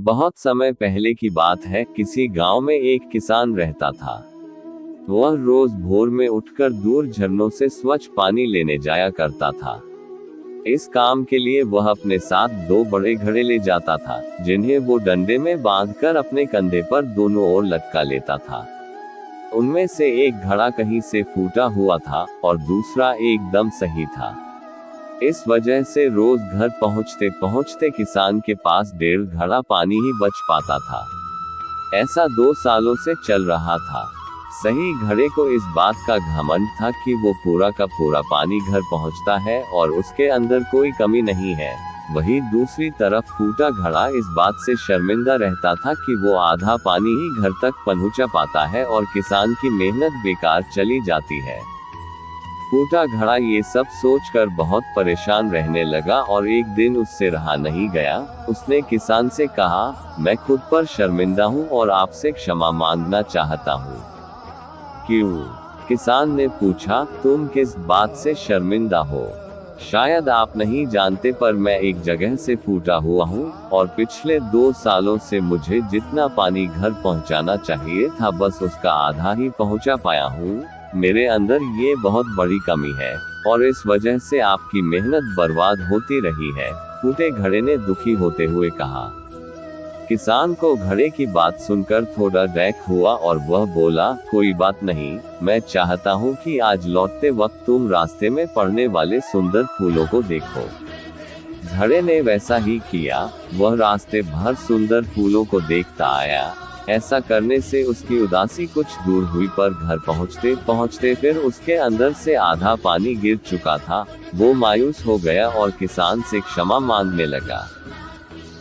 बहुत समय पहले की बात है, किसी गांव में एक किसान रहता था। वह रोज भोर में उठकर दूर झरनों से स्वच्छ पानी लेने जाया करता था। इस काम के लिए वह अपने साथ 2 बड़े घड़े ले जाता था, जिन्हें वो डंडे में बांधकर अपने कंधे पर दोनों ओर लटका लेता था। उनमें से एक घड़ा कहीं से फूटा हुआ था और दूसरा एकदम सही था। इस वजह से रोज घर पहुंचते पहुंचते किसान के पास 1.5 घड़ा पानी ही बच पाता था। ऐसा 2 सालों से चल रहा था। सही घड़े को इस बात का घमंड था कि वो पूरा का पूरा पानी घर पहुंचता है और उसके अंदर कोई कमी नहीं है। वहीं दूसरी तरफ फूटा घड़ा इस बात से शर्मिंदा रहता था कि वो आधा पानी ही घर तक पहुंचा पाता है और किसान की मेहनत बेकार चली जाती है। फूटा घड़ा ये सब सोचकर बहुत परेशान रहने लगा और एक दिन उससे रहा नहीं गया। उसने किसान से कहा, मैं खुद पर शर्मिंदा हूँ और आपसे क्षमा मांगना चाहता हूँ। क्यों? किसान ने पूछा, तुम किस बात से शर्मिंदा हो? शायद आप नहीं जानते, पर मैं एक जगह से फूटा हुआ हूँ और पिछले 2 सालों से मुझे जितना पानी घर पहुँचाना चाहिए था बस उसका आधा ही पहुँचा पाया हूँ। मेरे अंदर ये बहुत बड़ी कमी है और इस वजह से आपकी मेहनत बर्बाद होती रही है। फूटे घड़े ने दुखी होते हुए कहा। किसान को घड़े की बात सुनकर थोड़ा डैक हुआ और वह बोला, कोई बात नहीं, मैं चाहता हूँ कि आज लौटते वक्त तुम रास्ते में पड़ने वाले सुंदर फूलों को देखो। घड़े ने वैसा ही किया। वह रास्ते भर सुंदर फूलों को देखता आया। ऐसा करने से उसकी उदासी कुछ दूर हुई, पर घर पहुँचते पहुँचते फिर उसके अंदर से आधा पानी गिर चुका था। वो मायूस हो गया और किसान से क्षमा मांगने लगा।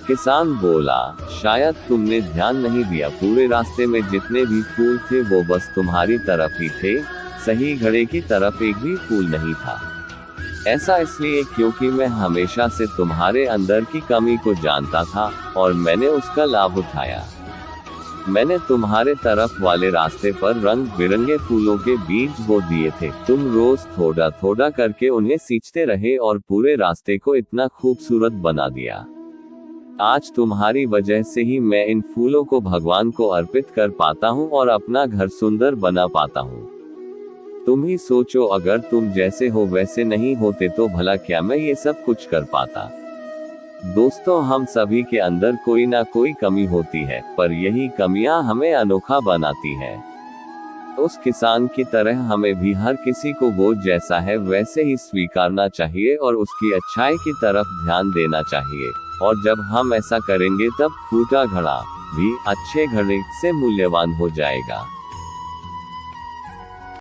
किसान बोला, शायद तुमने ध्यान नहीं दिया, पूरे रास्ते में जितने भी फूल थे वो बस तुम्हारी तरफ ही थे, सही घड़े की तरफ एक भी फूल नहीं था। ऐसा इसलिए क्योंकि मैं हमेशा से तुम्हारे अंदर की कमी को जानता था और मैंने उसका लाभ उठाया। मैंने तुम्हारे तरफ वाले रास्ते पर रंग बिरंगे फूलों के बीज बो दिए थे। तुम रोज थोड़ा थोड़ा करके उन्हें सींचते रहे और पूरे रास्ते को इतना खूबसूरत बना दिया। आज तुम्हारी वजह से ही मैं इन फूलों को भगवान को अर्पित कर पाता हूँ और अपना घर सुंदर बना पाता हूँ। तुम ही सोचो, अगर तुम जैसे हो वैसे नहीं होते तो भला क्या मैं ये सब कुछ कर पाता। दोस्तों, हम सभी के अंदर कोई ना कोई कमी होती है, पर यही कमियां हमें अनोखा बनाती है। उस किसान की तरह हमें भी हर किसी को वो जैसा है वैसे ही स्वीकारना चाहिए और उसकी अच्छाई की तरफ ध्यान देना चाहिए। और जब हम ऐसा करेंगे तब फूटा घड़ा भी अच्छे घड़े से मूल्यवान हो जाएगा।